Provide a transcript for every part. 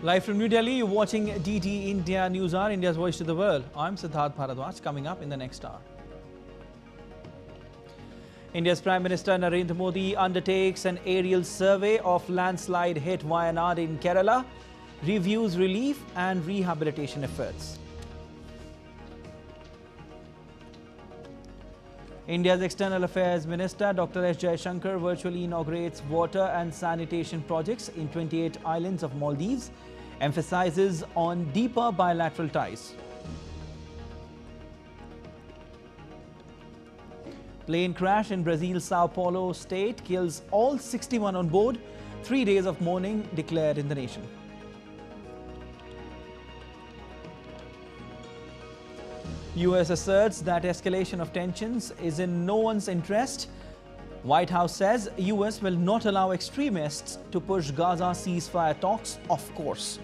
Live from New Delhi, you're watching DT India News Hour, India's voice to the world. I'm Siddharth Bharadwaj. Coming up in the next hour. India's Prime Minister Narendra Modi undertakes an aerial survey of landslide-hit Wayanad in Kerala, reviews relief and rehabilitation efforts. India's External Affairs Minister Dr. S. Jaishankar virtually inaugurates water and sanitation projects in 28 islands of Maldives, emphasizes on deeper bilateral ties. Plane crash in Brazil's São Paulo state kills all 61 on board. 3 days of mourning declared in the nation. US asserts that escalation of tensions is in no one's interest. White House says US will not allow extremists to push Gaza ceasefire talks off course.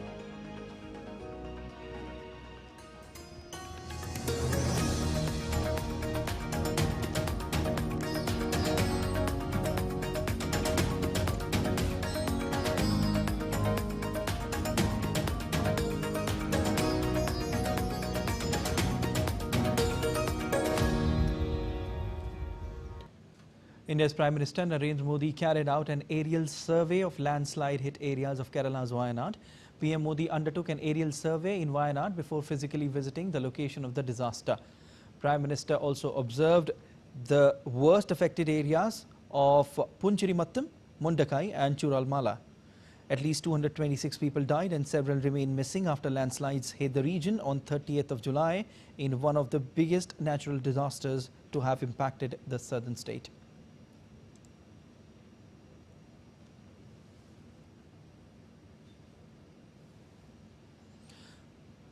India's Prime Minister Narendra Modi carried out an aerial survey of landslide-hit areas of Kerala's Wayanad. PM Modi undertook an aerial survey in Wayanad before physically visiting the location of the disaster. Prime Minister also observed the worst affected areas of Punchirimattam, Mundakai and Churalmala. At least 226 people died and several remain missing after landslides hit the region on 30th of July in one of the biggest natural disasters to have impacted the southern state.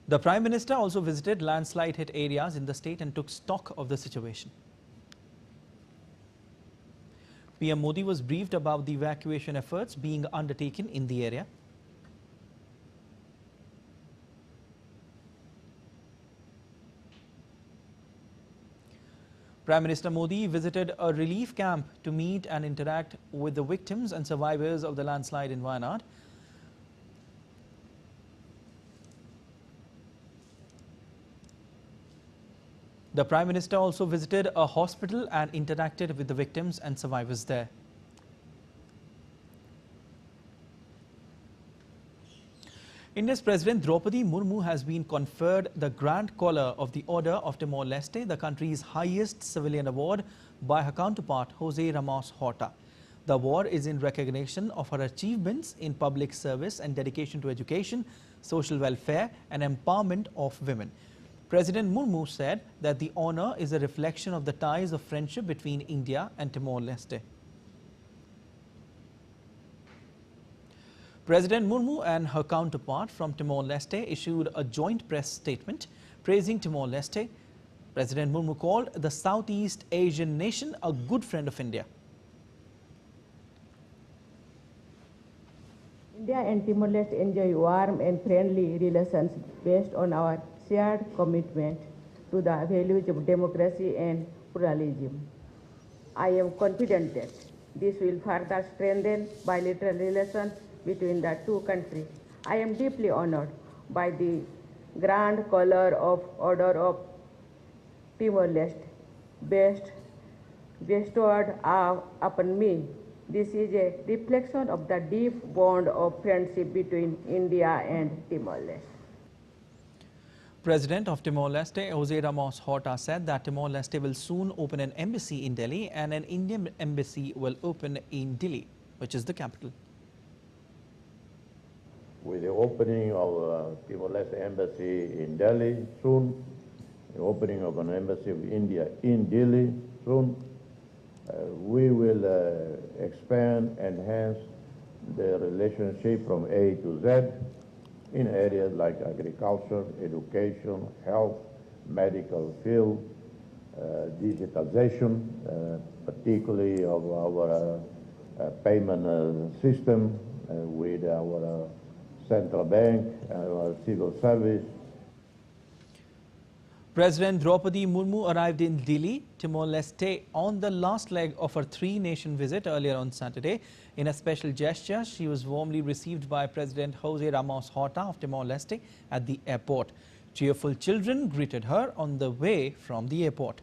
The Prime Minister also visited landslide-hit areas in the state and took stock of the situation. PM Modi was briefed about the evacuation efforts being undertaken in the area. Prime Minister Modi visited a relief camp to meet and interact with the victims and survivors of the landslide in Wayanad. The Prime Minister also visited a hospital and interacted with the victims and survivors there. India's President Draupadi Murmu has been conferred the Grand Collar of the Order of Timor-Leste, the country's highest civilian award, by her counterpart Jose Ramos Horta. The award is in recognition of her achievements in public service and dedication to education, social welfare and empowerment of women. President Murmu said that the honor is a reflection of the ties of friendship between India and Timor-Leste. President Murmu and her counterpart from Timor-Leste issued a joint press statement praising Timor-Leste. President Murmu called the Southeast Asian nation a good friend of India. India and Timor-Leste enjoy warm and friendly relations based on our shared commitment to the values of democracy and pluralism. I am confident that this will further strengthen bilateral relations between the two countries. I am deeply honored by the Grand Collar of Order of Timor-Leste bestowed upon me. This is a reflection of the deep bond of friendship between India and Timor-Leste. President of Timor-Leste, Jose Ramos Horta, said that Timor-Leste will soon open an embassy in Delhi and an Indian embassy will open in Dili, which is the capital. With the opening of Timor-Leste embassy in Delhi soon, the opening of an embassy of India in Dili soon, we will expand, enhance the relationship from A to Z in areas like agriculture, education, health, medical field, digitization, particularly of our payment system with our central bank, our civil service. President Draupadi Murmu arrived in Delhi, Timor-Leste, on the last leg of her three-nation visit earlier on Saturday. In a special gesture, she was warmly received by President José Ramos Horta of Timor-Leste at the airport. Cheerful children greeted her on the way from the airport.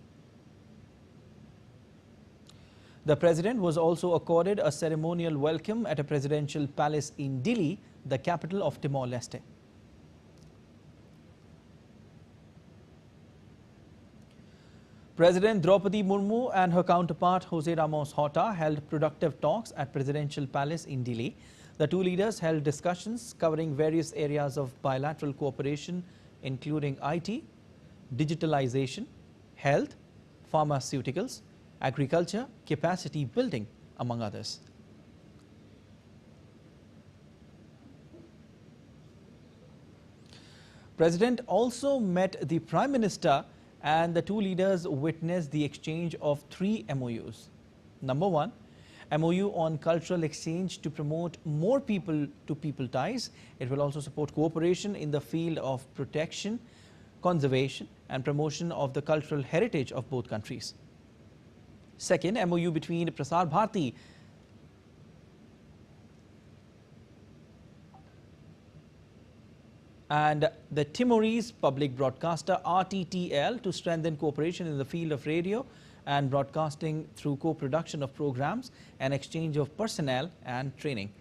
The president was also accorded a ceremonial welcome at a presidential palace in Dili, the capital of Timor-Leste. President Draupadi Murmu and her counterpart José Ramos Horta held productive talks at Presidential Palace in Dili. The two leaders held discussions covering various areas of bilateral cooperation, including IT, digitalization, health, pharmaceuticals, agriculture, capacity building, among others. President also met the Prime Minister, and the two leaders witnessed the exchange of 3 MOUs. Number 1, MOU on cultural exchange to promote more people-to-people ties. It will also support cooperation in the field of protection, conservation and promotion of the cultural heritage of both countries. Second, MOU between Prasar Bharati and the Timorese public broadcaster RTTL to strengthen cooperation in the field of radio and broadcasting through co-production of programs and exchange of personnel and training.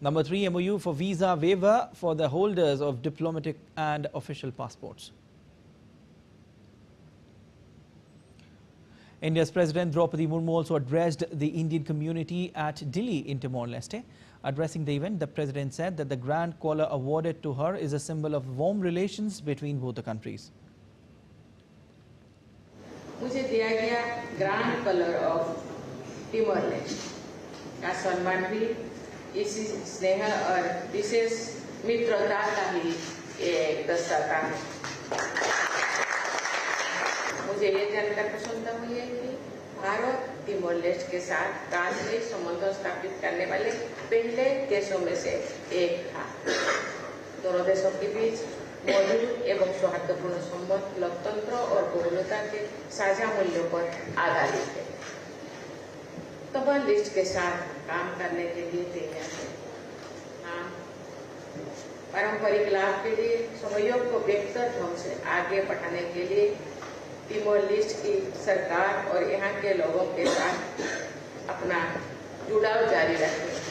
Number 3, MOU for visa waiver for the holders of diplomatic and official passports. India's President Draupadi Murmu also addressed the Indian community at Dili in Timor-Leste. Addressing the event, the President said that the Grand Collar awarded to her is a symbol of warm relations between both the countries. मुझे दिया गया grand colour of टिमोर-लेस्टे का सम्मान भी इसी स्नेह और विशेष मित्रता का ही एक दर्शाता है। मुझे ये जानकर प्रसन्नता हुई है कि भारत टिमोर-लेस्टे के साथ राजनयिक संबंध स्थापित करने वाले पहले देशों में से एक था। दोनों देशों के बीच मौजूद एवं सौहार्दपूर्ण संबंध लोकतंत्र और बहुलता के साझा मूल्यों पर आधारित है। टिमोर-लेस्टे के साथ काम करने के लिए तैयार है। हम पारंपरिक लाभ के लिए सहयोग को बेहतर ढंग से आगे बढ़ाने के लिए टिमोर-लेस्टे की सरकार और यहाँ के लोगों के साथ अपना जुड़ाव जारी रखें।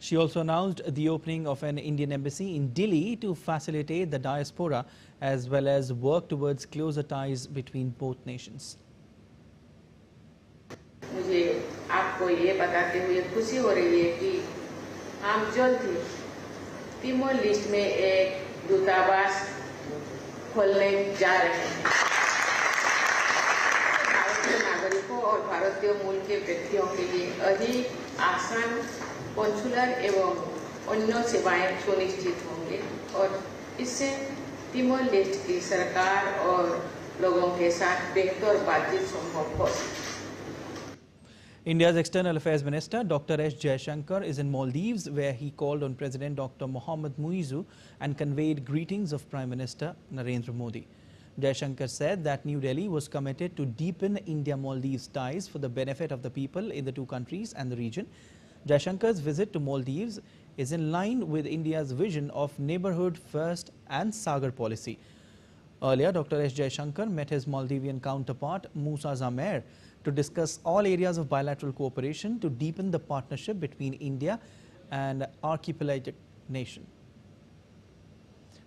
She also announced the opening of an Indian embassy in Dili to facilitate the diaspora as well as work towards closer ties between both nations. मुझे आपको ये बताते हुए खुशी हो रही है कि हम जल्द ही टिमोर-लेस्टे में एक दूतावास खोलने जा रहे हैं। भारतीय नागरिकों और भारतीय मूल के व्यक्तियों के लिए अधिक आसान कॉन्सुलर एवं अन्य सेवाएं सुनिश्चित होंगे और इससे टिमोर-लेस्टे की सरकार और लोगों के साथ बेहतर बातचीत संभव हो। India's External Affairs Minister Dr. Jaishankar is in Maldives, where he called on President Dr. Mohammad Muizzu and conveyed greetings of Prime Minister Narendra Modi. Jaishankar said that New Delhi was committed to deepen India-Maldives ties for the benefit of the people in the two countries and the region. Jaishankar's visit to Maldives is in line with India's vision of neighborhood first and Sagar policy. Earlier, Dr. Jaishankar met his Maldivian counterpart Musa Zamer to discuss all areas of bilateral cooperation to deepen the partnership between India and archipelagic nation.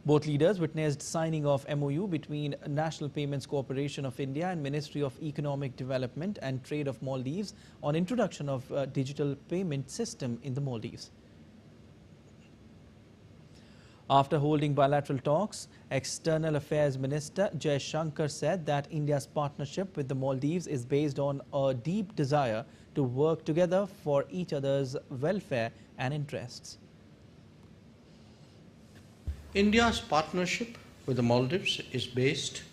Both leaders witnessed signing of MOU between National Payments Corporation of India and Ministry of Economic Development and Trade of Maldives on introduction of a digital payment system in the Maldives. After holding bilateral talks, External Affairs Minister Jaishankar said that India's partnership with the Maldives is based on a deep desire to work together for each other's welfare and interests. India's partnership with the Maldives is based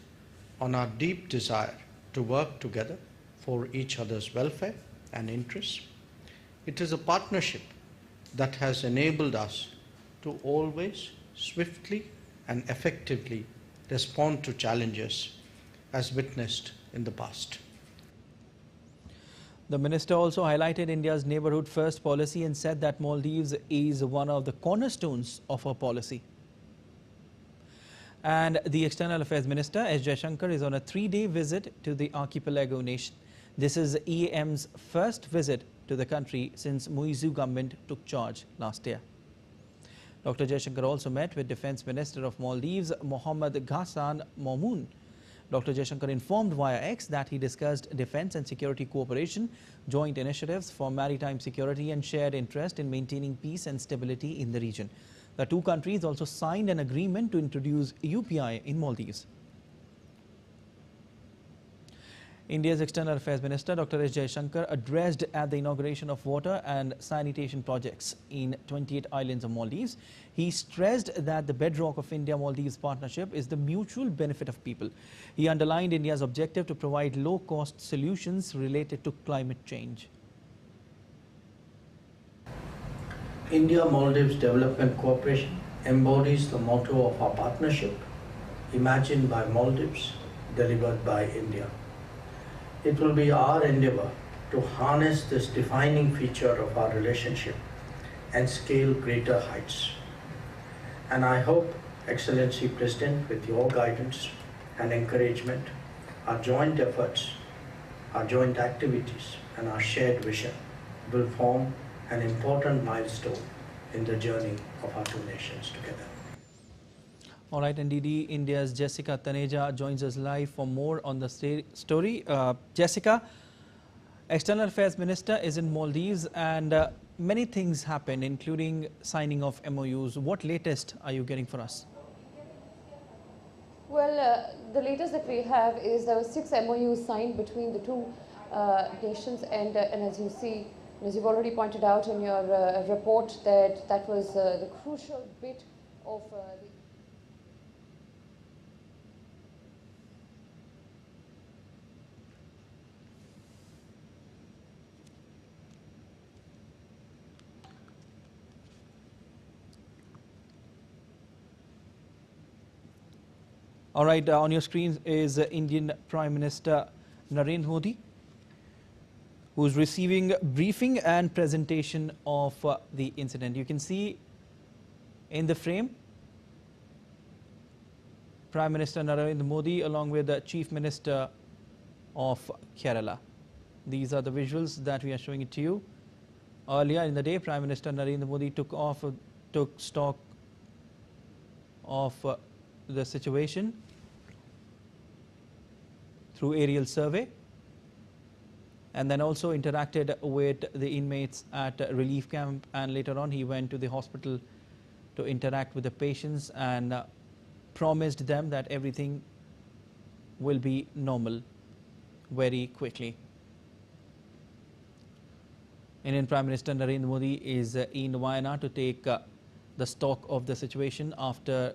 on our deep desire to work together for each other's welfare and interests. It is a partnership that has enabled us to always swiftly and effectively respond to challenges as witnessed in the past. The minister also highlighted India's neighbourhood first policy and said that Maldives is one of the cornerstones of her policy. And the External Affairs Minister, S. Jaishankar, is on a 3-day visit to the archipelago nation. This is EAM's first visit to the country since Muizu government took charge last year. Dr. Jaishankar also met with Defence Minister of Maldives, Mohammad Ghassan Mamoun. Dr. Jaishankar informed via X that he discussed defence and security cooperation, joint initiatives for maritime security and shared interest in maintaining peace and stability in the region. The two countries also signed an agreement to introduce UPI in Maldives. India's External Affairs Minister Dr. S. Jaishankar addressed at the inauguration of water and sanitation projects in 28 islands of Maldives. He stressed that the bedrock of India-Maldives partnership is the mutual benefit of people. He underlined India's objective to provide low-cost solutions related to climate change. India-Maldives development cooperation embodies the motto of our partnership, imagined by Maldives, delivered by India. It will be our endeavour to harness this defining feature of our relationship and scale greater heights. And I hope, Excellency President, with your guidance and encouragement, our joint efforts, our joint activities and our shared vision will form an important milestone in the journey of our two nations together. All right, NDD, India's Jessica Taneja joins us live for more on the story. Jessica, External Affairs Minister is in Maldives and many things happened, including signing of MOUs. What latest are you getting for us? Well, the latest that we have is there were 6 MOUs signed between the two nations, and as you see, as you've already pointed out in your report, that was the crucial bit of the All right, on your screen is Indian Prime Minister Narendra Modi, who is receiving briefing and presentation of the incident. You can see in the frame Prime Minister Narendra Modi along with the Chief Minister of Kerala. These are the visuals that we are showing it to you. Earlier in the day, Prime Minister Narendra Modi took stock of the situation through aerial survey, and then also interacted with the inmates at a relief camp, and later on he went to the hospital to interact with the patients and promised them that everything will be normal very quickly. Indian Prime Minister Narendra Modi is in Wayanad to take the stock of the situation after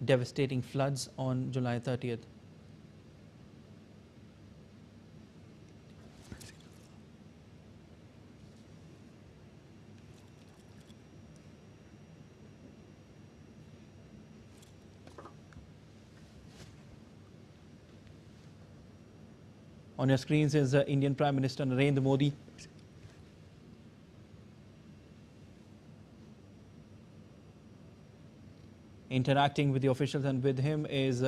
devastating floods on July 30th. On your screens is Indian Prime Minister Narendra Modi. Interacting with the officials, and with him is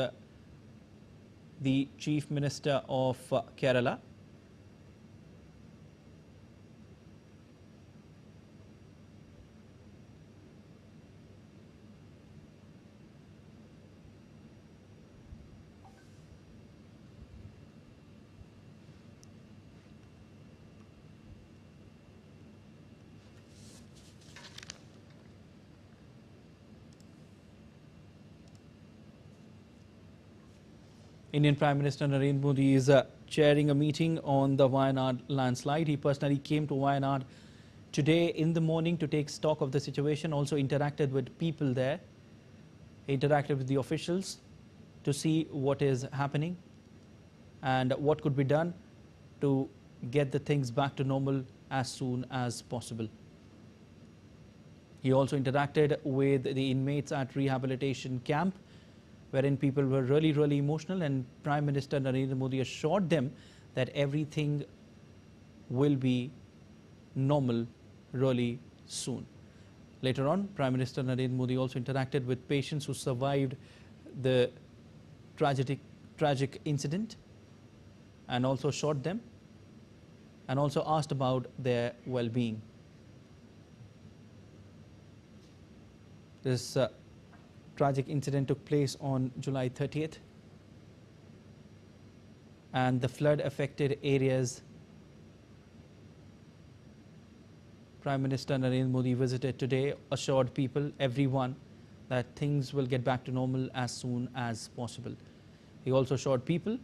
the Chief Minister of Kerala. Indian Prime Minister Narendra Modi is chairing a meeting on the Wayanad landslide. He personally came to Wayanad today in the morning to take stock of the situation, also interacted with people there. He interacted with the officials to see what is happening and what could be done to get the things back to normal as soon as possible. He also interacted with the inmates at rehabilitation camp wherein people were really, really emotional, and Prime Minister Narendra Modi assured them that everything will be normal really soon. Later on, Prime Minister Narendra Modi also interacted with patients who survived the tragic incident and also assured them and also asked about their well-being. This tragic incident took place on July 30th, and the flood-affected areas Prime Minister Narendra Modi visited today assured people, everyone, that things will get back to normal as soon as possible. He also assured people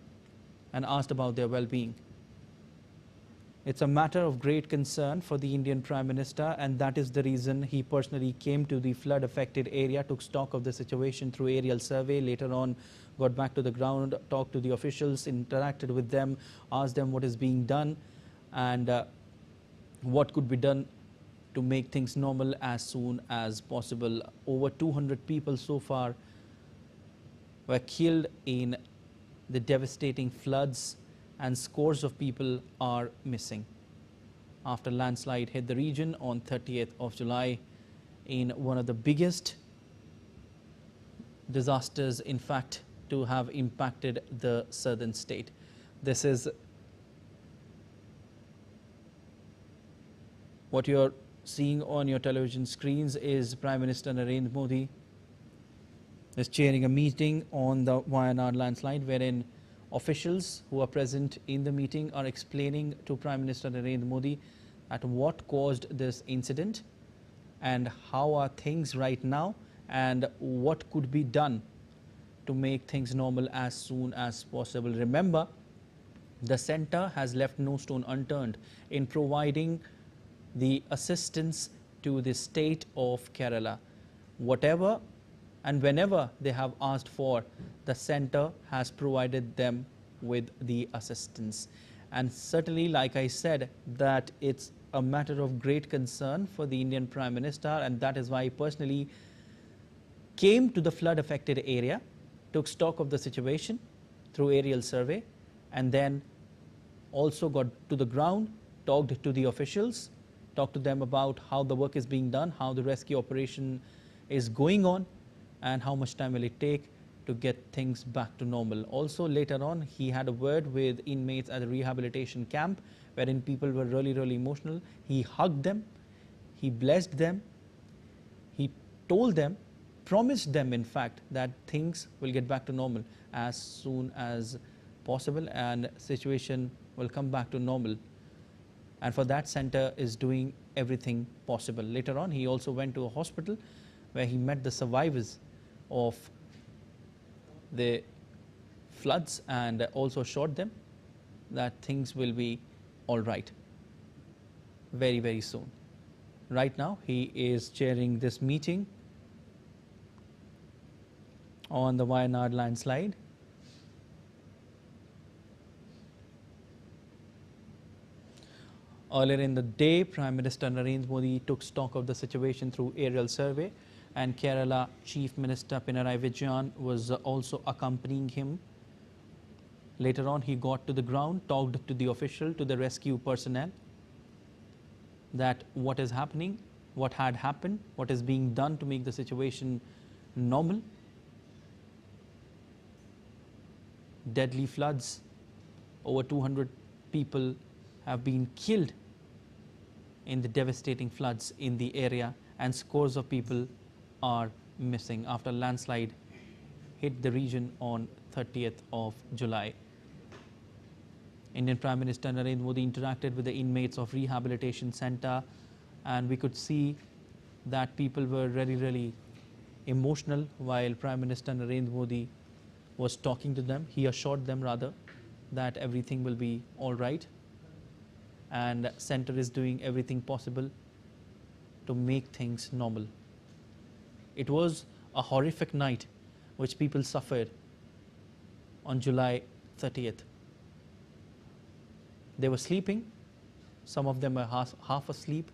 and asked about their well-being. It's a matter of great concern for the Indian Prime Minister, and that is the reason he personally came to the flood-affected area, took stock of the situation through aerial survey, later on got back to the ground, talked to the officials, interacted with them, asked them what is being done and what could be done to make things normal as soon as possible. Over 200 people so far were killed in the devastating floods, and scores of people are missing after landslide hit the region on 30th of July in one of the biggest disasters, in fact, to have impacted the southern state. This is what you're seeing on your television screens is Prime Minister Narendra Modi is chairing a meeting on the Wayanad landslide, wherein officials who are present in the meeting are explaining to Prime Minister Narendra Modi at what caused this incident and how are things right now and what could be done to make things normal as soon as possible. Remember, the centre has left no stone unturned in providing the assistance to the state of Kerala. Whatever and whenever they have asked for, the centre has provided them with the assistance. And certainly, like I said, that it's a matter of great concern for the Indian Prime Minister, and that is why he personally came to the flood affected area, took stock of the situation through aerial survey, and then also got to the ground, talked to the officials, talked to them about how the work is being done, how the rescue operation is going on, and how much time will it take to get things back to normal. Also, later on, he had a word with inmates at the rehabilitation camp, wherein people were really, really emotional. He hugged them, he blessed them, he told them, promised them, in fact, that things will get back to normal as soon as possible and situation will come back to normal. And for that, centre is doing everything possible. Later on, he also went to a hospital where he met the survivors of the floods and also assured them that things will be all right very, very soon. Right now, he is chairing this meeting on the Wayanad landslide. Earlier in the day, Prime Minister Narendra Modi took stock of the situation through aerial survey, and Kerala Chief Minister Pinarayi Vijayan was also accompanying him. Later on, he got to the ground, talked to the official, to the rescue personnel, that what is happening, what had happened, what is being done to make the situation normal. Deadly floods, over 200 people have been killed in the devastating floods in the area, and scores of people are missing after landslide hit the region on 30th of July. Indian Prime Minister Narendra Modi interacted with the inmates of rehabilitation centre, and we could see that people were really, really emotional while Prime Minister Narendra Modi was talking to them. He assured them rather that everything will be all right, and centre is doing everything possible to make things normal. It was a horrific night which people suffered on July 30th. They were sleeping, some of them were half asleep,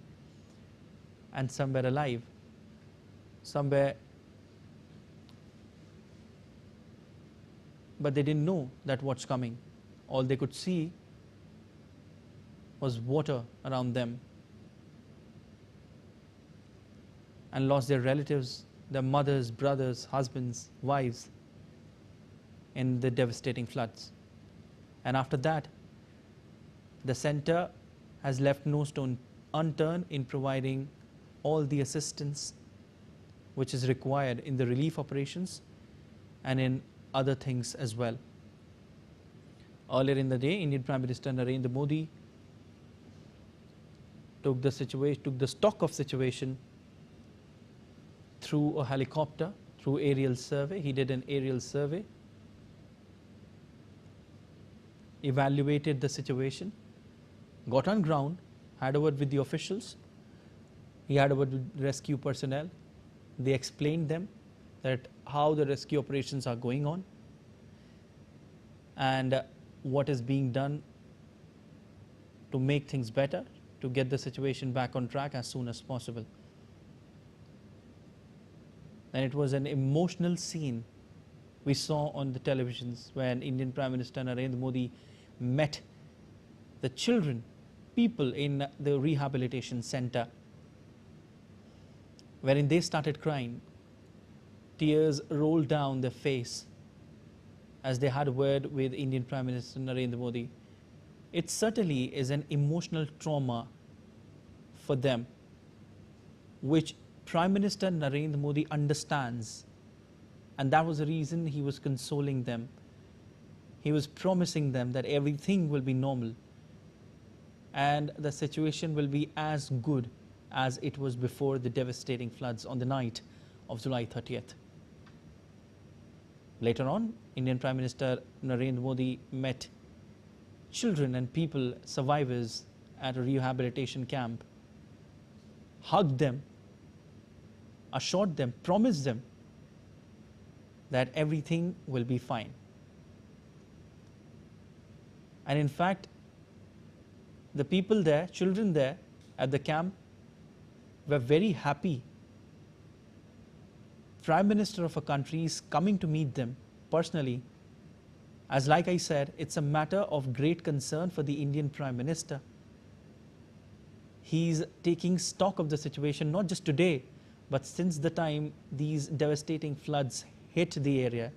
and some were alive. Some were but they didn't know that what's coming. All they could see was water around them, and lost their relatives, their mothers, brothers, husbands, wives in the devastating floods. And after that, the center has left no stone unturned in providing all the assistance which is required in the relief operations and in other things as well. Earlier in the day, Indian Prime Minister Narendra Modi took the stock of situation through a helicopter, through aerial survey. He did an aerial survey, evaluated the situation, got on ground, had a word with the officials. He had a word with rescue personnel. They explained them that how the rescue operations are going on and what is being done to make things better, to get the situation back on track as soon as possible. And it was an emotional scene we saw on the televisions when Indian Prime Minister Narendra Modi met the children, people in the rehabilitation center, wherein they started crying. Tears rolled down their face as they had a word with Indian Prime Minister Narendra Modi. It certainly is an emotional trauma for them, which Prime Minister Narendra Modi understands, and that was the reason he was consoling them. He was promising them that everything will be normal and the situation will be as good as it was before the devastating floods on the night of July 30th. Later on, Indian Prime Minister Narendra Modi met children and people, survivors at a rehabilitation camp, hugged them, assured them, promised them that everything will be fine. And in fact, the people there, children there at the camp, were very happy. Prime Minister of a country is coming to meet them personally, as like I said, it's a matter of great concern for the Indian Prime Minister. He's taking stock of the situation, not just today, but since the time these devastating floods hit the area.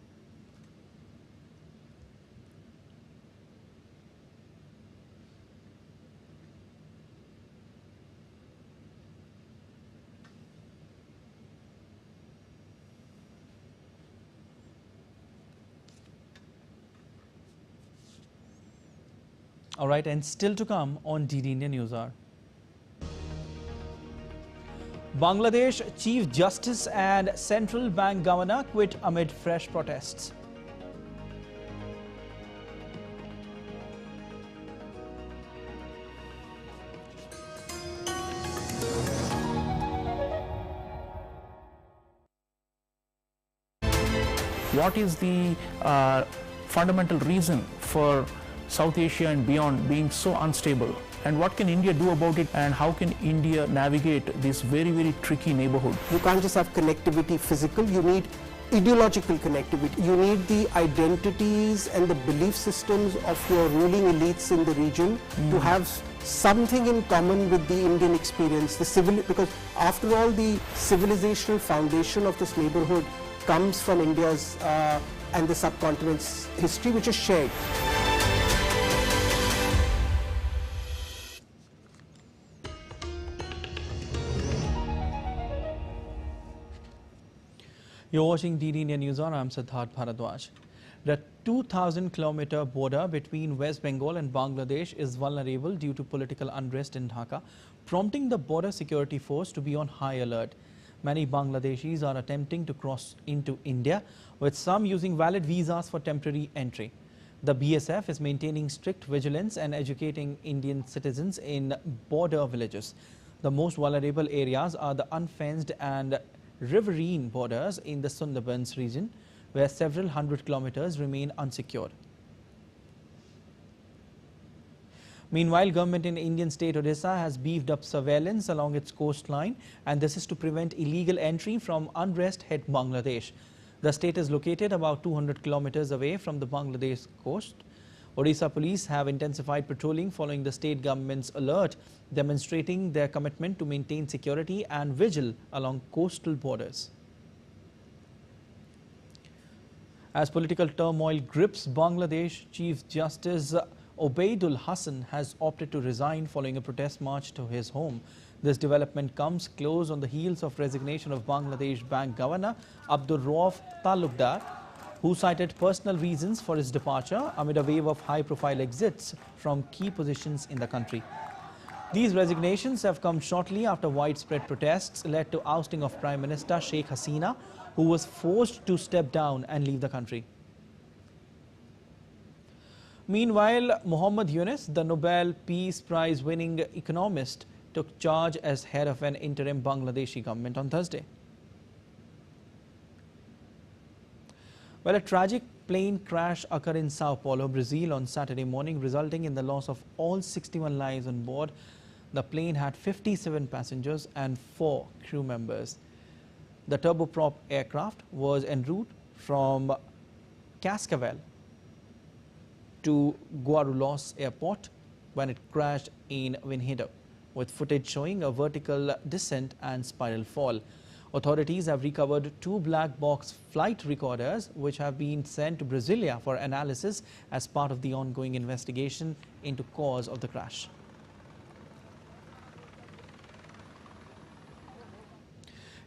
All right, and still to come on DD India News Hour. Bangladesh Chief Justice and Central Bank Governor quit amid fresh protests. What is the fundamental reason for South Asia and beyond being so unstable? And what can India do about it? And how can India navigate this very, very tricky neighborhood? You can't just have connectivity physical, you need ideological connectivity. You need the identities and the belief systems of your ruling elites in the region to have something in common with the Indian experience. Because after all, the civilizational foundation of this neighborhood comes from India's and the subcontinent's history, which is shared. You're watching DD India News Hour. I'm Siddharth Bharadwaj. The 2,000-kilometer border between West Bengal and Bangladesh is vulnerable due to political unrest in Dhaka, prompting the border security force to be on high alert. Many Bangladeshis are attempting to cross into India, with some using valid visas for temporary entry. The BSF is maintaining strict vigilance and educating Indian citizens in border villages. The most vulnerable areas are the unfenced and riverine borders in the Sundarbans region, where several hundred kilometers remain unsecured. Meanwhile, government in Indian state Odisha has beefed up surveillance along its coastline, and this is to prevent illegal entry from unrest-hit Bangladesh. The state is located about 200 kilometers away from the Bangladesh coast. Odisha police have intensified patrolling following the state government's alert, demonstrating their commitment to maintain security and vigil along coastal borders. As political turmoil grips Bangladesh, Chief Justice Obaidul Hassan has opted to resign following a protest march to his home. This development comes close on the heels of resignation of Bangladesh Bank Governor Abdur Rauf Talukdar, who cited personal reasons for his departure amid a wave of high-profile exits from key positions in the country. These resignations have come shortly after widespread protests led to ousting of Prime Minister Sheikh Hasina, who was forced to step down and leave the country. Meanwhile, Muhammad Yunus, the Nobel Peace Prize-winning economist, took charge as head of an interim Bangladeshi government on Thursday. Well, a tragic plane crash occurred in São Paulo, Brazil on Saturday morning, resulting in the loss of all 61 lives on board. The plane had 57 passengers and 4 crew members. The turboprop aircraft was en route from Cascavel to Guarulhos Airport when it crashed in Vinhedo, with footage showing a vertical descent and spiral fall. Authorities have recovered 2 black box flight recorders which have been sent to Brasilia for analysis as part of the ongoing investigation into cause of the crash.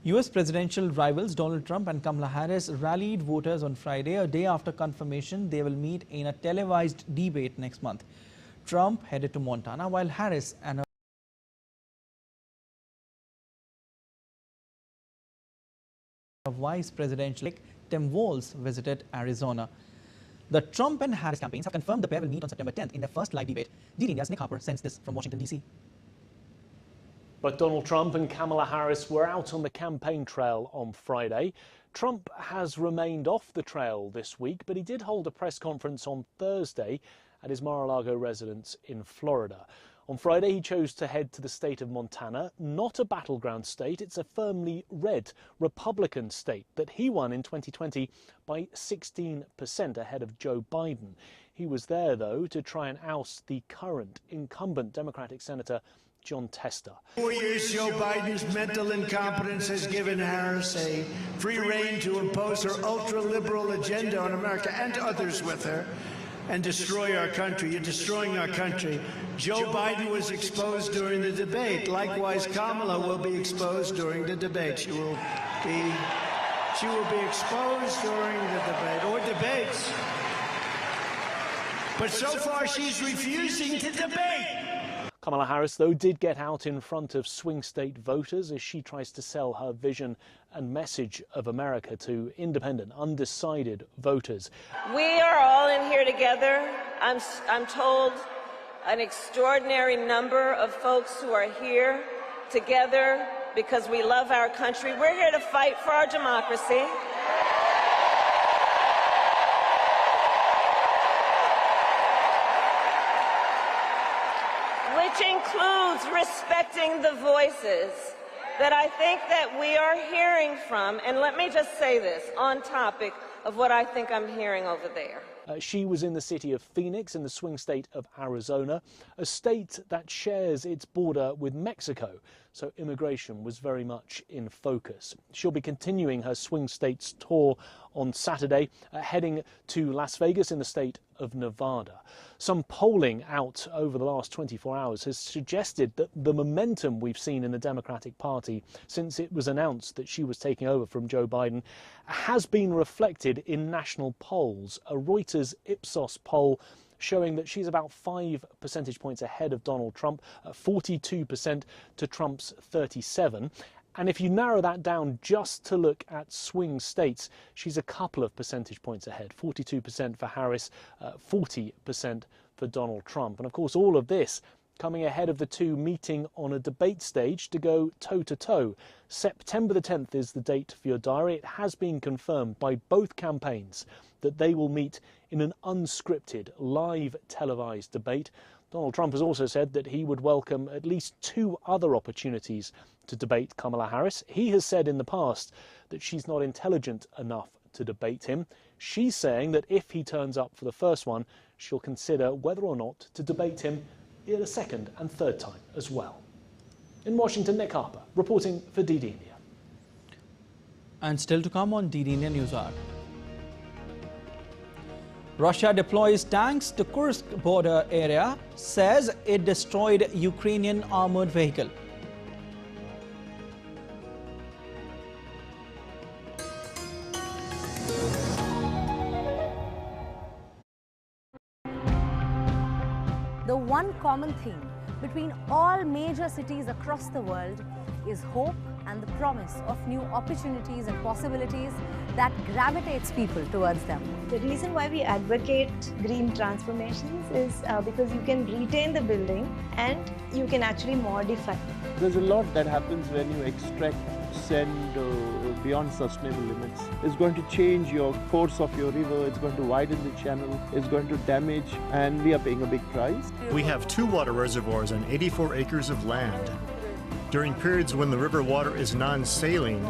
US presidential rivals Donald Trump and Kamala Harris rallied voters on Friday, a day after confirmation they will meet in a televised debate next month. Trump headed to Montana while Harris and her vice presidential Tim Walz visited Arizona. The Trump and Harris campaigns have confirmed the pair will meet on September 10th in their first live debate. DD India's Nick Harper sends this from Washington, D.C. But Donald Trump and Kamala Harris were out on the campaign trail on Friday. Trump has remained off the trail this week, but he did hold a press conference on Thursday at his Mar-a-Lago residence in Florida. On Friday, he chose to head to the state of Montana, not a battleground state. It's a firmly red Republican state that he won in 2020 by 16% ahead of Joe Biden. He was there, though, to try and oust the current incumbent Democratic Senator John Tester. 4 years, Joe Biden's mental incompetence has given Harris a free rein to impose her ultra-liberal agenda on America and others with her and destroy our country. You're destroying our country. Joe Biden was exposed during the debate. Likewise, Kamala will be exposed during the debate. She will be exposed during the debate, or debates. But so far, she's refusing to debate. Kamala Harris, though, did get out in front of swing state voters as she tries to sell her vision and message of America to independent, undecided voters. We are all in here together. I'm told an extraordinary number of folks who are here together because we love our country. We're here to fight for our democracy. Which includes respecting the voices that I think that we are hearing from. And let me just say this on topic of what I think I'm hearing over there. She was in the city of Phoenix in the swing state of Arizona, a state that shares its border with Mexico, so immigration was very much in focus. She'll be continuing her swing states tour on Saturday, heading to Las Vegas in the state of Nevada. Some polling out over the last 24 hours has suggested that the momentum we've seen in the Democratic Party since it was announced that she was taking over from Joe Biden has been reflected in national polls. A Reuters Ipsos poll showing that she's about 5 percentage points ahead of Donald Trump, 42% to Trump's 37%. And if you narrow that down just to look at swing states, she's a couple of percentage points ahead, 42% for Harris, 40% for Donald Trump. And of course, all of this coming ahead of the two meeting on a debate stage to go toe-to-toe. September the 10th is the date for your diary. It has been confirmed by both campaigns that they will meet in an unscripted, live televised debate. Donald Trump has also said that he would welcome at least 2 other opportunities to debate Kamala Harris. He has said in the past that she's not intelligent enough to debate him. She's saying that if he turns up for the first one, she'll consider whether or not to debate him in a second and third time as well. In Washington, Nick Harper, reporting for DD India. And still to come on DD India News Hour. Russia deploys tanks to Kursk border area, says it destroyed Ukrainian armored vehicle. The one common theme between all major cities across the world is hope and the promise of new opportunities and possibilities that gravitates people towards them. The reason why we advocate green transformations is because you can retain the building and you can actually modify. There's a lot that happens when you extract sand beyond sustainable limits. It's going to change your course of your river, it's going to widen the channel, it's going to damage, and we are paying a big price. We have 2 water reservoirs on 84 acres of land. During periods when the river water is non-saline,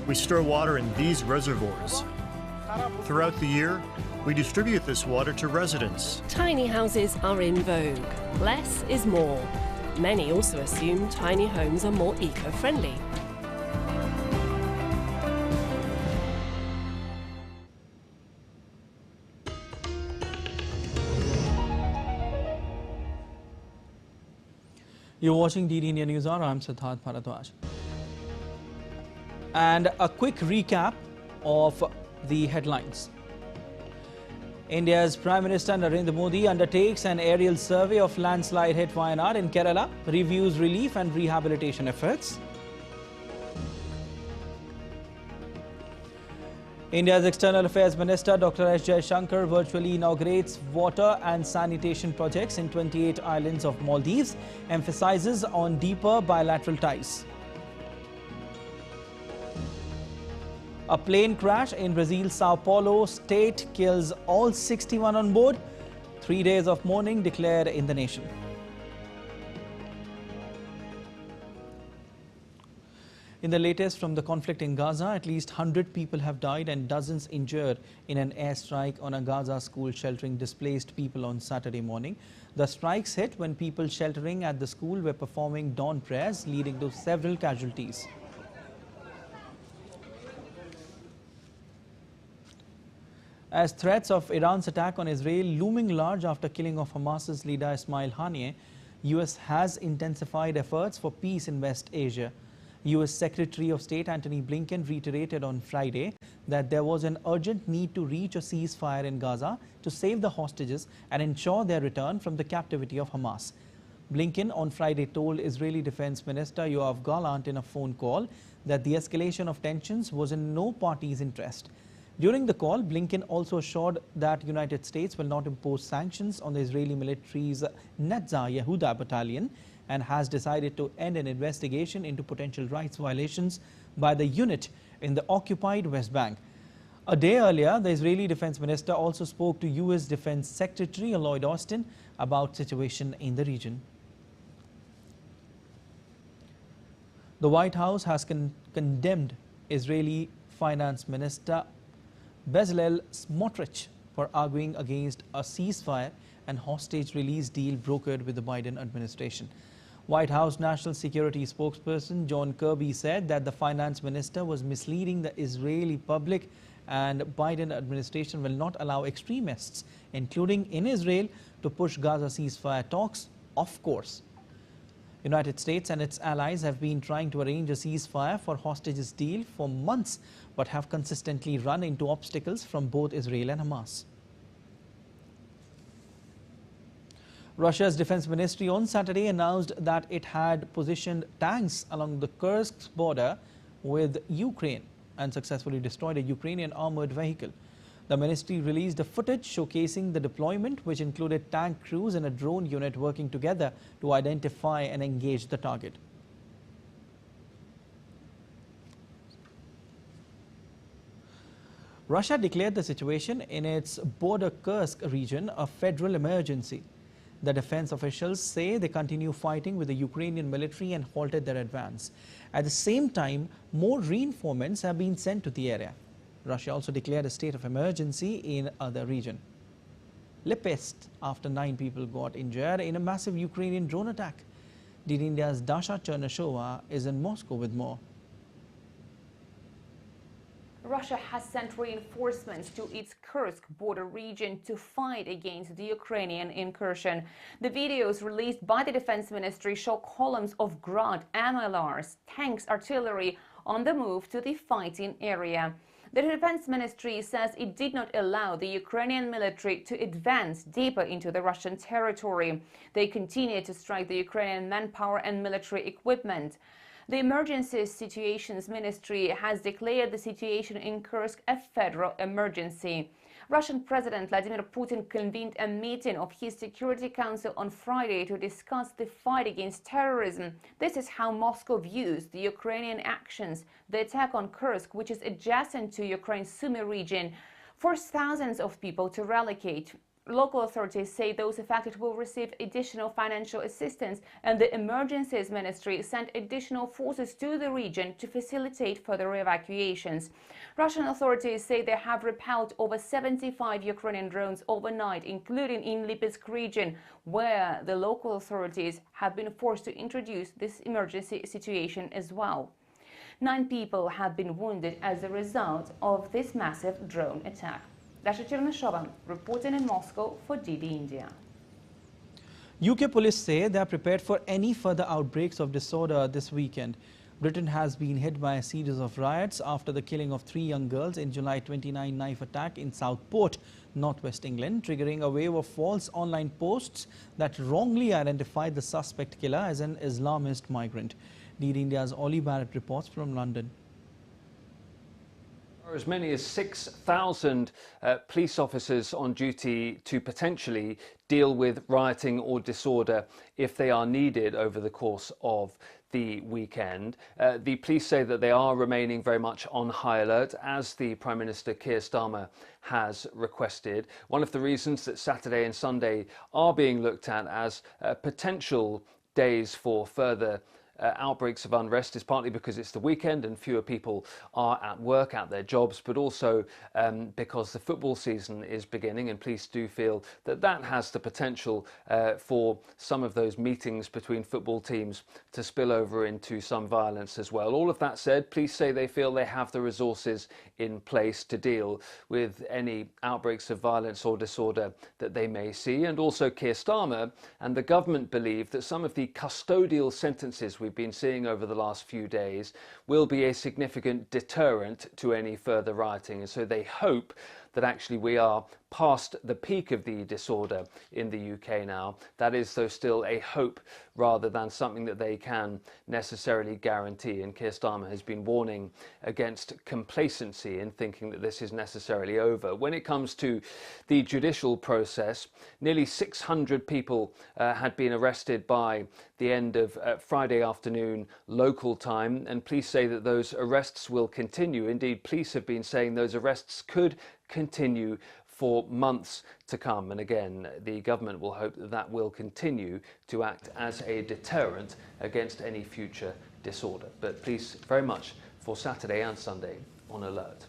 we store water in these reservoirs. Throughout the year, we distribute this water to residents. Tiny houses are in vogue. Less is more. Many also assume tiny homes are more eco-friendly. You're watching DD India News Hour. I'm Siddharth Bharadwaj. And a quick recap of the headlines. India's Prime Minister Narendra Modi undertakes an aerial survey of landslide-hit Wayanad in Kerala, reviews relief and rehabilitation efforts. India's External Affairs Minister Dr. S. Jaishankar virtually inaugurates water and sanitation projects in 28 islands of Maldives, emphasizes on deeper bilateral ties. A plane crash in Brazil's São Paulo state kills all 61 on board. 3 days of mourning declared in the nation. In the latest from the conflict in Gaza, at least 100 people have died and dozens injured in an airstrike on a Gaza school sheltering displaced people on Saturday morning. The strikes hit when people sheltering at the school were performing dawn prayers, leading to several casualties. As threats of Iran's attack on Israel looming large after killing of Hamas's leader Ismail Haniyeh, US has intensified efforts for peace in West Asia. US Secretary of State Antony Blinken reiterated on Friday that there was an urgent need to reach a ceasefire in Gaza to save the hostages and ensure their return from the captivity of Hamas. Blinken on Friday told Israeli Defense Minister Yoav Gallant in a phone call that the escalation of tensions was in no party's interest. During the call, Blinken also assured that United States will not impose sanctions on the Israeli military's Netza Yehuda battalion and has decided to end an investigation into potential rights violations by the unit in the occupied West Bank. A day earlier, the Israeli Defense Minister also spoke to US Defense Secretary Lloyd Austin about situation in the region. The White House has condemned Israeli Finance Minister Bezalel Smotrich for arguing against a ceasefire and hostage release deal brokered with the Biden administration. White House National Security spokesperson John Kirby said that the finance minister was misleading the Israeli public and Biden administration will not allow extremists, including in Israel, to push Gaza ceasefire talks off course. United States and its allies have been trying to arrange a ceasefire for hostages deal for months, but have consistently run into obstacles from both Israel and Hamas. Russia's defense ministry on Saturday announced that it had positioned tanks along the Kursk border with Ukraine and successfully destroyed a Ukrainian armored vehicle. The ministry released a footage showcasing the deployment, which included tank crews and a drone unit working together to identify and engage the target. Russia declared the situation in its border Kursk region a federal emergency. The defense officials say they continue fighting with the Ukrainian military and halted their advance. At the same time, more reinforcements have been sent to the area. Russia also declared a state of emergency in other region. Lipest after 9 people got injured in a massive Ukrainian drone attack. DD India's Dasha Chernashova is in Moscow with more. Russia has sent reinforcements to its Kursk border region to fight against the Ukrainian incursion. The videos released by the Defense Ministry show columns of Grad, MLRs, tanks, artillery on the move to the fighting area. The Defense Ministry says it did not allow the Ukrainian military to advance deeper into the Russian territory. They continue to strike the Ukrainian manpower and military equipment. The Emergency Situations Ministry has declared the situation in Kursk a federal emergency. Russian President Vladimir Putin convened a meeting of his Security Council on Friday to discuss the fight against terrorism. This is how Moscow views the Ukrainian actions. The attack on Kursk, which is adjacent to Ukraine's Sumy region, forced thousands of people to relocate. Local authorities say those affected will receive additional financial assistance, and the Emergencies Ministry sent additional forces to the region to facilitate further evacuations. Russian authorities say they have repelled over 75 Ukrainian drones overnight, including in Lipetsk region, where the local authorities have been forced to introduce this emergency situation as well. 9 people have been wounded as a result of this massive drone attack. Dasha Chernashova, reporting in Moscow for DD India. UK police say they are prepared for any further outbreaks of disorder this weekend. Britain has been hit by a series of riots after the killing of 3 young girls in July 29 knife attack in Southport, northwest England, triggering a wave of false online posts that wrongly identified the suspect killer as an Islamist migrant. DD India's Ollie Barrett reports from London. As many as 6,000 police officers on duty to potentially deal with rioting or disorder if they are needed over the course of the weekend. The police say that they are remaining very much on high alert, as the Prime Minister Keir Starmer has requested. One of the reasons that Saturday and Sunday are being looked at as potential days for further outbreaks of unrest is partly because it's the weekend and fewer people are at work, at their jobs, but also because the football season is beginning, and police do feel that that has the potential for some of those meetings between football teams to spill over into some violence as well. All of that said, police say they feel they have the resources in place to deal with any outbreaks of violence or disorder that they may see. And also Keir Starmer and the government believe that some of the custodial sentences we've been seeing over the last few days will be a significant deterrent to any further rioting. And so they hope that actually we are past the peak of the disorder in the UK now. That is, though, still a hope rather than something that they can necessarily guarantee. And Keir Starmer has been warning against complacency in thinking that this is necessarily over. When it comes to the judicial process, nearly 600 people had been arrested by the end of Friday afternoon local time, and police say that those arrests will continue. Indeed, police have been saying those arrests could continue for months to come. And again, the government will hope that that will continue to act as a deterrent against any future disorder. But police very much for Saturday and Sunday on alert.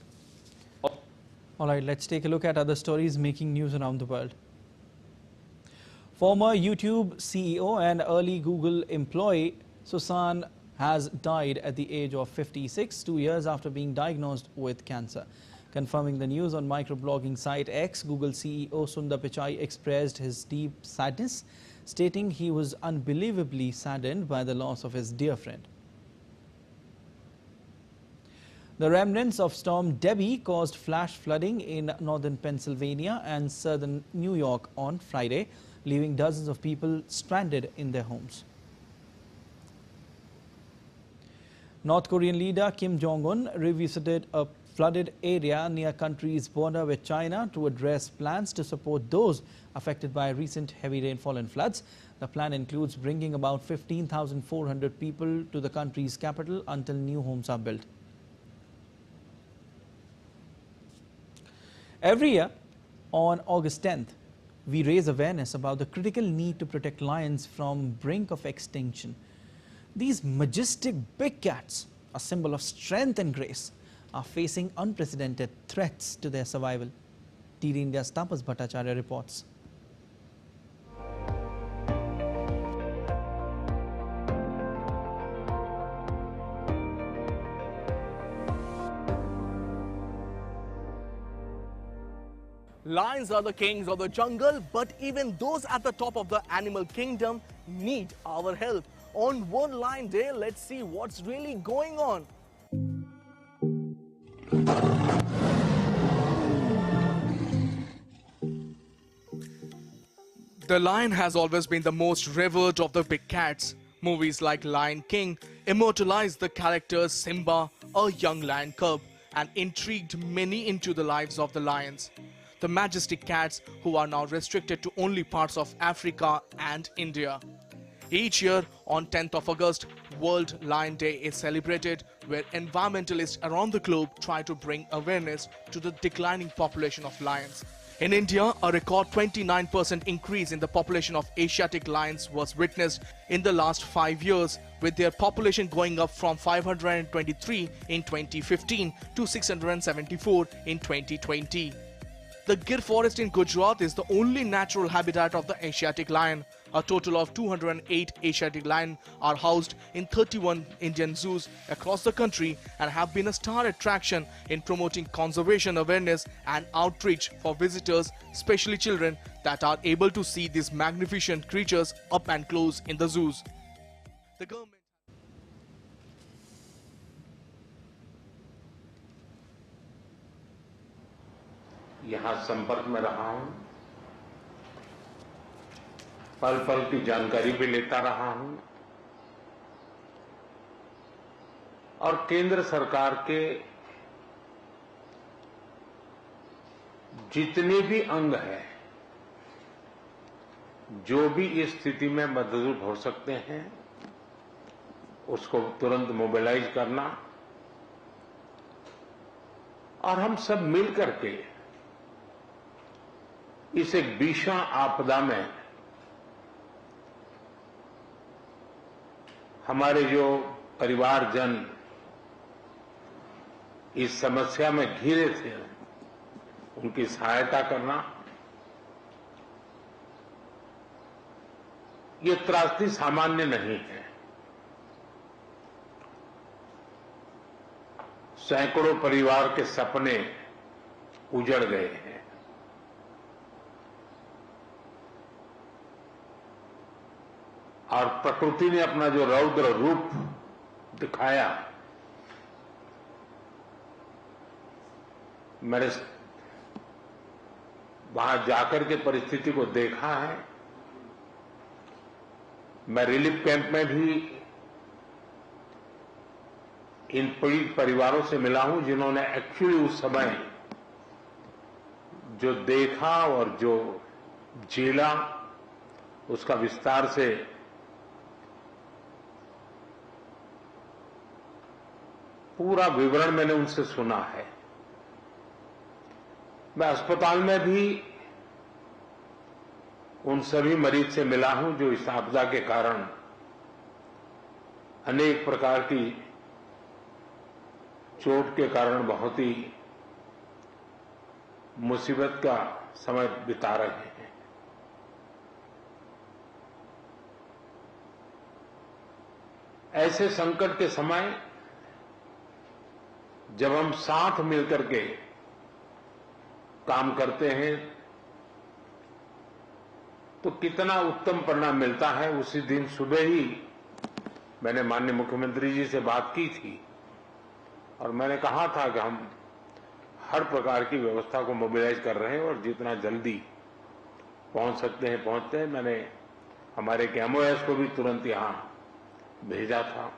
All right, let's take a look at other stories making news around the world. Former YouTube CEO and early Google employee Susan has died at the age of 56, 2 years after being diagnosed with cancer. Confirming the news on microblogging site X, Google CEO Sundar Pichai expressed his deep sadness, stating he was unbelievably saddened by the loss of his dear friend. The remnants of Storm Debbie caused flash flooding in northern Pennsylvania and southern New York on Friday, leaving dozens of people stranded in their homes. North Korean leader Kim Jong-un revisited a flooded area near country's border with China to address plans to support those affected by recent heavy rainfall and floods. The plan includes bringing about 15,400 people to the country's capital until new homes are built. Every year on August 10th, we raise awareness about the critical need to protect lions from brink of extinction. These majestic big cats, a symbol of strength and grace, are facing unprecedented threats to their survival. DD India's Tapas Bhattacharya reports. Lions are the kings of the jungle, but even those at the top of the animal kingdom need our help. On World Lion Day, let's see what's really going on. The lion has always been the most revered of the big cats. Movies like Lion King immortalized the character Simba, a young lion cub, and intrigued many into the lives of the lions. The majestic cats who are now restricted to only parts of Africa and India. Each year on 10th of August, World Lion Day is celebrated, where environmentalists around the globe try to bring awareness to the declining population of lions. In India, a record 29% increase in the population of Asiatic lions was witnessed in the last 5 years, with their population going up from 523 in 2015 to 674 in 2020. The Gir forest in Gujarat is the only natural habitat of the Asiatic lion. A total of 208 Asiatic lions are housed in 31 Indian zoos across the country and have been a star attraction in promoting conservation awareness and outreach for visitors, especially children, that are able to see these magnificent creatures up and close in the zoos. The government यहाँ संपर्क में रहा हूं, पल पल की जानकारी भी लेता रहा हूं और केंद्र सरकार के जितने भी अंग हैं, जो भी इस स्थिति में मदद हो सकते हैं, उसको तुरंत मोबिलाइज करना और हम सब मिल करके इस एक भीषण आपदा में हमारे जो परिवारजन इस समस्या में घिरे थे, उनकी सहायता करना, ये त्रासदी सामान्य नहीं है। सैकड़ों परिवार के सपने उजड़ गए हैं। और प्रकृति ने अपना जो रौद्र रूप दिखाया, मैंने वहां जाकर के परिस्थिति को देखा है। मैं रिलीफ कैंप में भी इन पीड़ित परिवारों से मिला हूं, जिन्होंने एक्चुअली उस समय जो देखा और जो झेला, उसका विस्तार से पूरा विवरण मैंने उनसे सुना है। मैं अस्पताल में भी उन सभी मरीज से मिला हूं जो इस आपदा के कारण अनेक प्रकार की चोट के कारण बहुत ही मुसीबत का समय बिता रहे हैं। ऐसे संकट के समय जब हम साथ मिलकर के काम करते हैं तो कितना उत्तम परिणाम मिलता है। उसी दिन सुबह ही मैंने माननीय मुख्यमंत्री जी से बात की थी और मैंने कहा था कि हम हर प्रकार की व्यवस्था को मोबिलाइज कर रहे हैं और जितना जल्दी पहुंच सकते हैं पहुंचते हैं। मैंने हमारे MOS को भी तुरंत यहां भेजा था,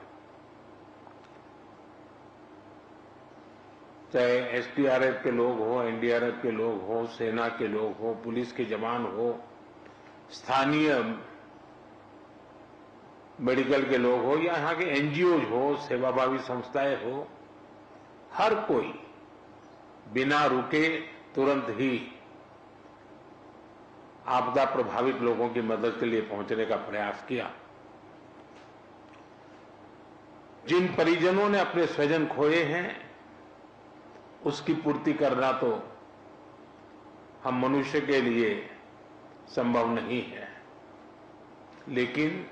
चाहे SDRF के लोग हो, NDRF के लोग हो, सेना के लोग हो, पुलिस के जवान हो, स्थानीय मेडिकल के लोग हो या यहाँ के NGOs हो, सेवाभावी संस्थाएं हो, हर कोई बिना रुके तुरंत ही आपदा प्रभावित लोगों की मदद के लिए पहुंचने का प्रयास किया। जिन परिजनों ने अपने स्वजन खोए हैं, उसकी पूर्ति करना तो हम मनुष्य के लिए संभव नहीं है, लेकिन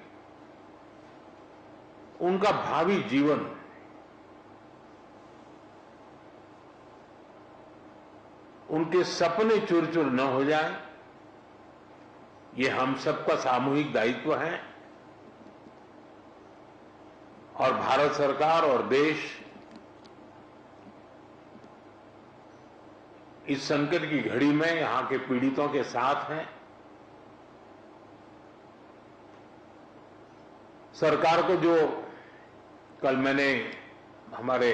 उनका भावी जीवन उनके सपने चूर चूर न हो जाए, ये हम सबका सामूहिक दायित्व है। और भारत सरकार और देश इस संकट की घड़ी में यहां के पीड़ितों के साथ है। सरकार को जो कल मैंने हमारे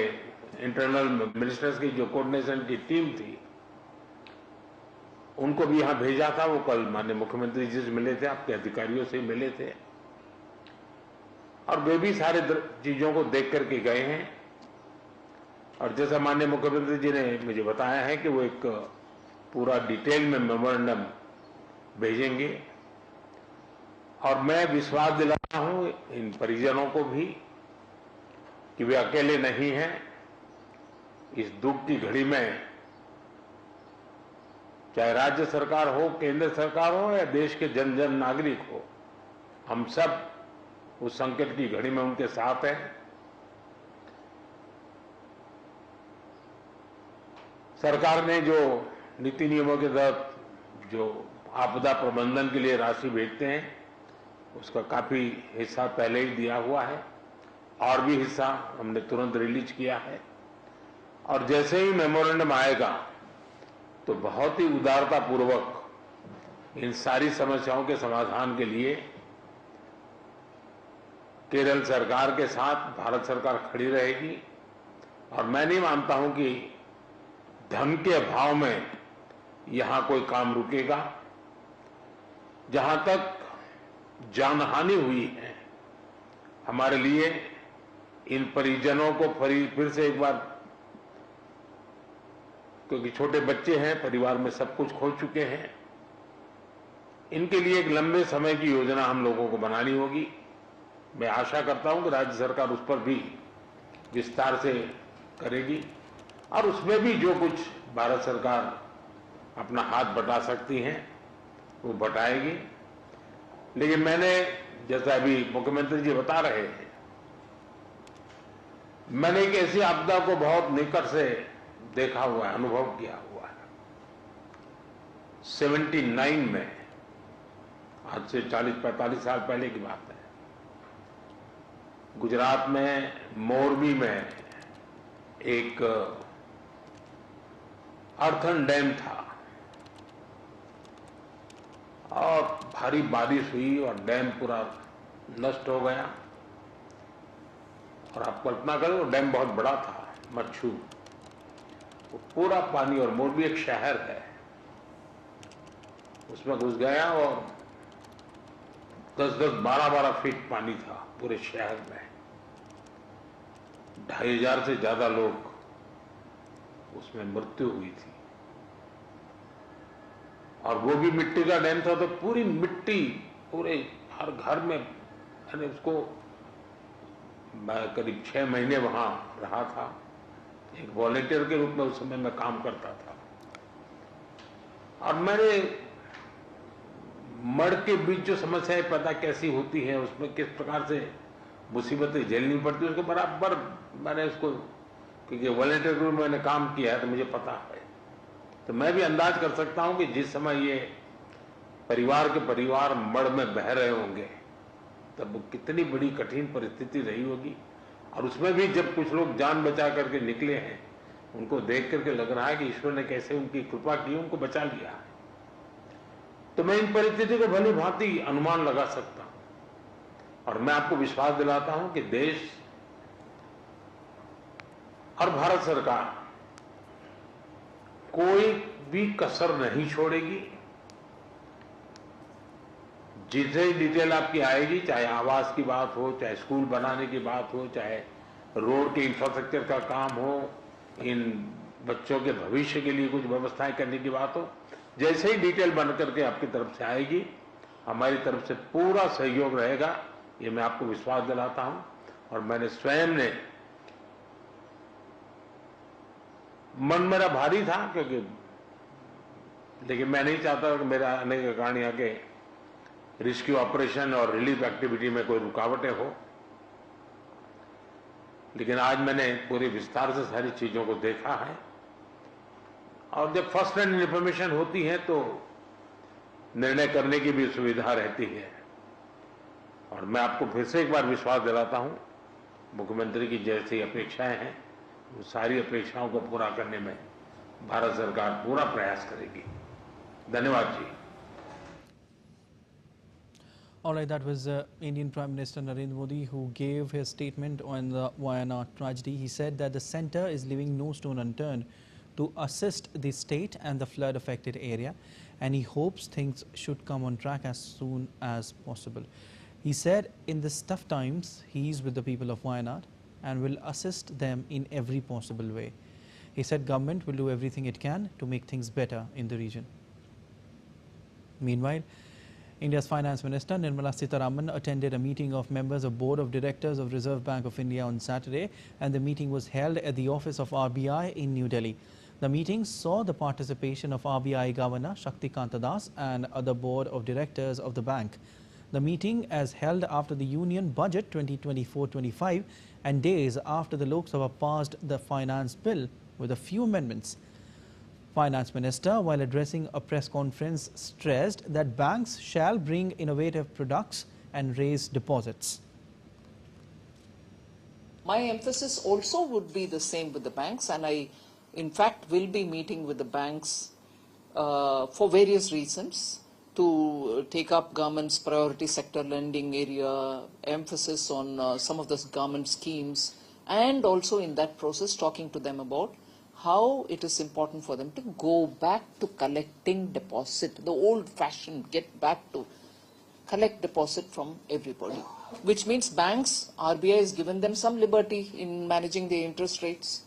इंटरनल मिनिस्टर्स की जो कोऑर्डिनेशन की टीम थी उनको भी यहां भेजा था, वो कल माननीय मुख्यमंत्री जी से मिले थे, आपके अधिकारियों से मिले थे और वे भी सारे चीजों को देख करके गए हैं। और जैसा माननीय मुख्यमंत्री जी ने मुझे बताया है कि वो एक पूरा डिटेल में मेमोरेंडम भेजेंगे और मैं विश्वास दिलाता हूं इन परिजनों को भी कि वे अकेले नहीं हैं। इस दुख की घड़ी में चाहे राज्य सरकार हो, केंद्र सरकार हो या देश के जन जन नागरिक हो, हम सब उस संकट की घड़ी में उनके साथ हैं। सरकार ने जो नीति नियमों के तहत जो आपदा प्रबंधन के लिए राशि भेजते हैं उसका काफी हिस्सा पहले ही दिया हुआ है और भी हिस्सा हमने तुरंत रिलीज किया है। और जैसे ही मेमोरेंडम आएगा तो बहुत ही उदारता पूर्वक इन सारी समस्याओं के समाधान के लिए केरल सरकार के साथ भारत सरकार खड़ी रहेगी। और मैं नहीं मानता हूं कि धन के अभाव में यहां कोई काम रुकेगा। जहां तक जानहानि हुई है, हमारे लिए इन परिजनों को फिर से एक बार, क्योंकि छोटे बच्चे हैं, परिवार में सब कुछ खो चुके हैं, इनके लिए एक लंबे समय की योजना हम लोगों को बनानी होगी। मैं आशा करता हूं कि राज्य सरकार उस पर भी विस्तार से करेगी और उसमें भी जो कुछ भारत सरकार अपना हाथ बटा सकती है वो बटाएगी। लेकिन मैंने, जैसा अभी मुख्यमंत्री जी बता रहे हैं, मैंने एक ऐसी आपदा को बहुत निकट से देखा हुआ है, अनुभव किया हुआ है। 79 में, आज से 40-45 साल पहले की बात है, गुजरात में मोरबी में एक अर्थन डैम था और भारी बारिश हुई और डैम पूरा नष्ट हो गया। और आप कल्पना करें, वो डैम बहुत बड़ा था, मच्छू, वो पूरा पानी, और मोरबी एक शहर है, उसमें घुस गया और 10-10, 12-12 फीट पानी था पूरे शहर में। 2500 से ज्यादा लोग उसमें मृत्यु हुई थी। और वो भी मिट्टी का डैम था, तो पूरी मिट्टी पूरे हर घर में, मैंने उसको, मैं करीब 6 महीने वहां रहा था, एक वॉलेंटियर के रूप में उस समय मैं काम करता था। और मैंने मड़ के बीच जो समस्याएं पैदा कैसी होती हैं, उसमें किस प्रकार से मुसीबतें झेलनी पड़ती है, उसको बराबर मैंने उसको, क्योंकि वॉलेंटियर के रूप में मैंने काम किया है तो मुझे पता है। तो मैं भी अंदाज कर सकता हूं कि जिस समय ये परिवार के परिवार मड़ में बह रहे होंगे तब वो कितनी बड़ी कठिन परिस्थिति रही होगी। और उसमें भी जब कुछ लोग जान बचा करके निकले हैं, उनको देख करके लग रहा है कि ईश्वर ने कैसे उनकी कृपा की, उनको बचा लिया है। तो मैं इन परिस्थिति को भली भांति अनुमान लगा सकता हूं और मैं आपको विश्वास दिलाता हूं कि देश और भारत सरकार कोई भी कसर नहीं छोड़ेगी। जितनी डिटेल आपकी आएगी, चाहे आवास की बात हो, चाहे स्कूल बनाने की बात हो, चाहे रोड के इंफ्रास्ट्रक्चर का काम हो, इन बच्चों के भविष्य के लिए कुछ व्यवस्थाएं करने की बात हो, जैसे ही डिटेल बन करके आपकी तरफ से आएगी, हमारी तरफ से पूरा सहयोग रहेगा, ये मैं आपको विश्वास दिलाता हूं। और मैंने स्वयं ने मन मेरा भारी था क्योंकि लेकिन मैं नहीं चाहता कि मेरा आने के कारण यहाँ के रेस्क्यू ऑपरेशन और रिलीफ एक्टिविटी में कोई रुकावटें हो। लेकिन आज मैंने पूरे विस्तार से सारी चीजों को देखा है और जब फर्स्ट हैंड इंफॉर्मेशन होती है तो निर्णय करने की भी सुविधा रहती है। और मैं आपको फिर से एक बार विश्वास दिलाता हूं, मुख्यमंत्री की जैसी अपेक्षाएं हैं वो सारी अपेक्षाओं को पूरा करने में भारत सरकार पूरा प्रयास करेगी। धन्यवाद जी। All right, that was Indian Prime Minister Narendra Modi who gave his statement on the Wayanad tragedy. He said that the centre is leaving no stone unturned to assist the state and the flood-affected area, and he hopes things should come on track as soon as possible. He said in this tough times, he is with the people of Wayanad and will assist them in every possible way. He said government will do everything it can to make things better in the region. Meanwhile, India's Finance Minister Nirmala Sitharaman attended a meeting of members of Board of Directors of Reserve Bank of India on Saturday, and the meeting was held at the office of RBI in New Delhi. The meeting saw the participation of RBI Governor Shaktikanta Das and other Board of Directors of the bank. The meeting is held after the Union Budget 2024-25 and days after the Lok Sabha passed the Finance Bill with a few amendments. Finance Minister, while addressing a press conference, stressed that banks shall bring innovative products and raise deposits. My emphasis also would be the same with the banks, and I, in fact, will be meeting with the banks for various reasons to take up government's priority sector lending area, emphasis on some of the government schemes, and also in that process talking to them about how it is important for them to go back to collecting deposit, the old-fashioned get back to collect deposit from everybody, which means banks, RBI has given them some liberty in managing their interest rates.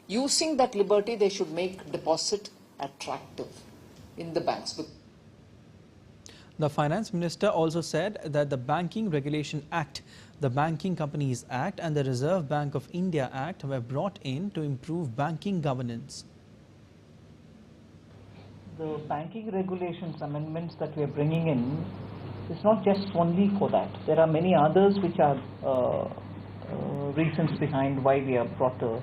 Using that liberty, they should make deposit attractive in the banks. The Finance Minister also said that the Banking Regulation Act, the Banking Companies Act and the Reserve Bank of India Act were brought in to improve banking governance. The banking regulations amendments that we are bringing in is not just only for that. There are many others which are reasons behind why we have brought the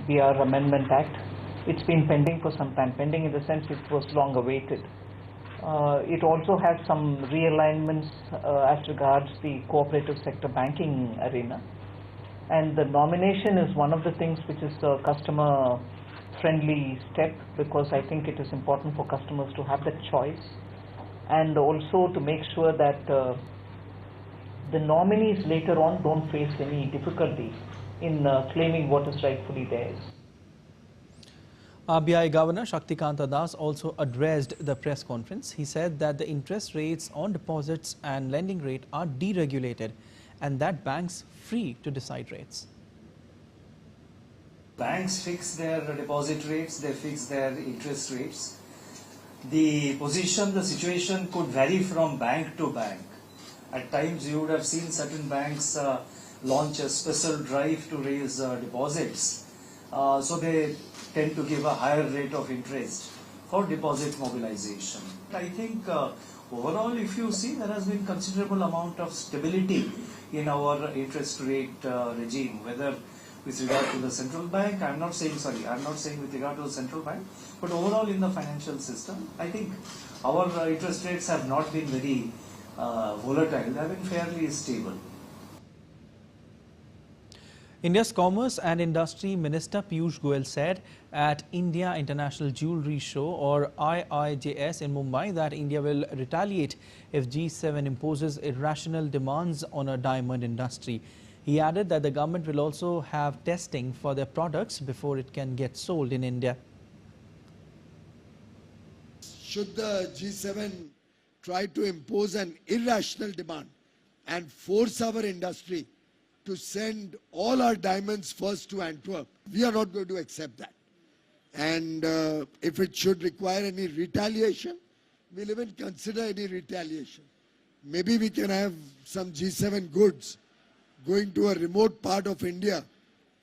BR Amendment Act. It's been pending for some time, pending in the sense it was long awaited. It also has some realignments as regards the cooperative sector banking arena, and the nomination is one of the things which is a customer friendly step, because I think it is important for customers to have that choice, and also to make sure that the nominees later on don't face any difficulty in claiming what is rightfully theirs. RBI Governor Shaktikanta Das also addressed the press conference. He said that the interest rates on deposits and lending rate are deregulated and that banks free to decide rates. Banks fix their deposit rates, they fix their interest rates. The position, the situation could vary from bank to bank. At times you would have seen certain banks launch a special drive to raise deposits. So they tend to give a higher rate of interest for deposit mobilization. I think overall, if you see, there has been considerable amount of stability in our interest rate regime, whether with regard to the central bank, I'm not saying with regard to the central bank, but overall in the financial system, I think our interest rates have not been very volatile, they have been fairly stable. India's Commerce and Industry Minister Piyush Goyal said at India International Jewellery Show or IIJS in Mumbai that India will retaliate if G7 imposes irrational demands on a diamond industry. He added that the government will also have testing for their products before it can get sold in India. Should the G7 try to impose an irrational demand and force our industry to send all our diamonds first to Antwerp, we are not going to accept that. And if it should require any retaliation, we'll even consider any retaliation. Maybe we can have some G7 goods going to a remote part of India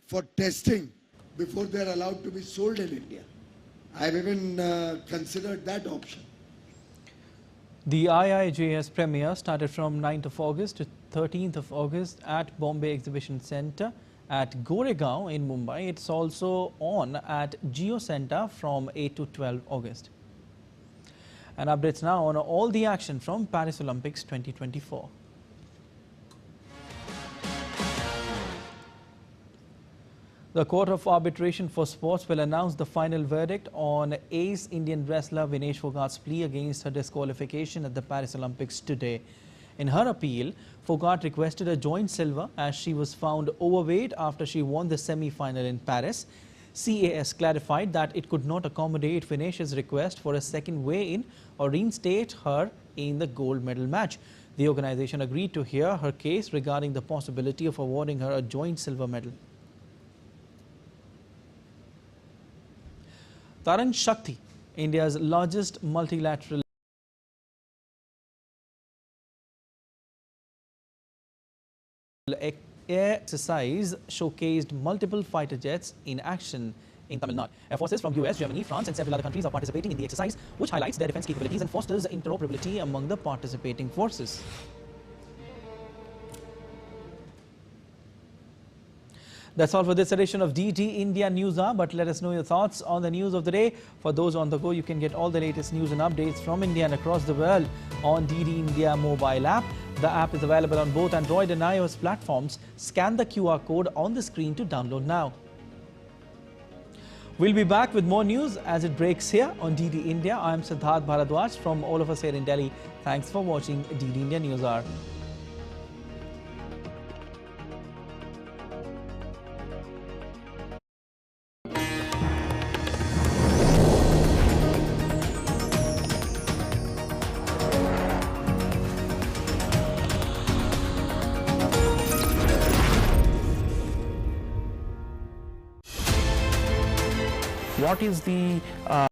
for testing. before they're allowed to be sold in India. I've even considered that option. The IIJS premiere started from 9th of August to 13th of August at Bombay Exhibition Centre at Goregaon in Mumbai. It's also on at Geo Centre from 8 to 12 August. And updates now on all the action from Paris Olympics 2024. The Court of Arbitration for Sports will announce the final verdict on ace Indian wrestler Vinesh Phogat's plea against her disqualification at the Paris Olympics today. In her appeal, Phogat requested a joint silver as she was found overweight after she won the semi-final in Paris. CAS clarified that it could not accommodate Vinesh's request for a second weigh-in or reinstate her in the gold medal match. The organization agreed to hear her case regarding the possibility of awarding her a joint silver medal. Taran Shakti, India's largest multilateral air exercise, showcased multiple fighter jets in action in Tamil Nadu. Air forces from US, Germany, France and several other countries are participating in the exercise, which highlights their defense capabilities and fosters interoperability among the participating forces. That's all for this edition of DD India News Hour, but let us know your thoughts on the news of the day. For those on the go, you can get all the latest news and updates from India and across the world on DD India mobile app. The app is available on both Android and iOS platforms. Scan the QR code on the screen to download now. We'll be back with more news as it breaks here on DD India. I'm Siddharth Bharadwaj from all of us here in Delhi. Thanks for watching DD India News Hour. What is the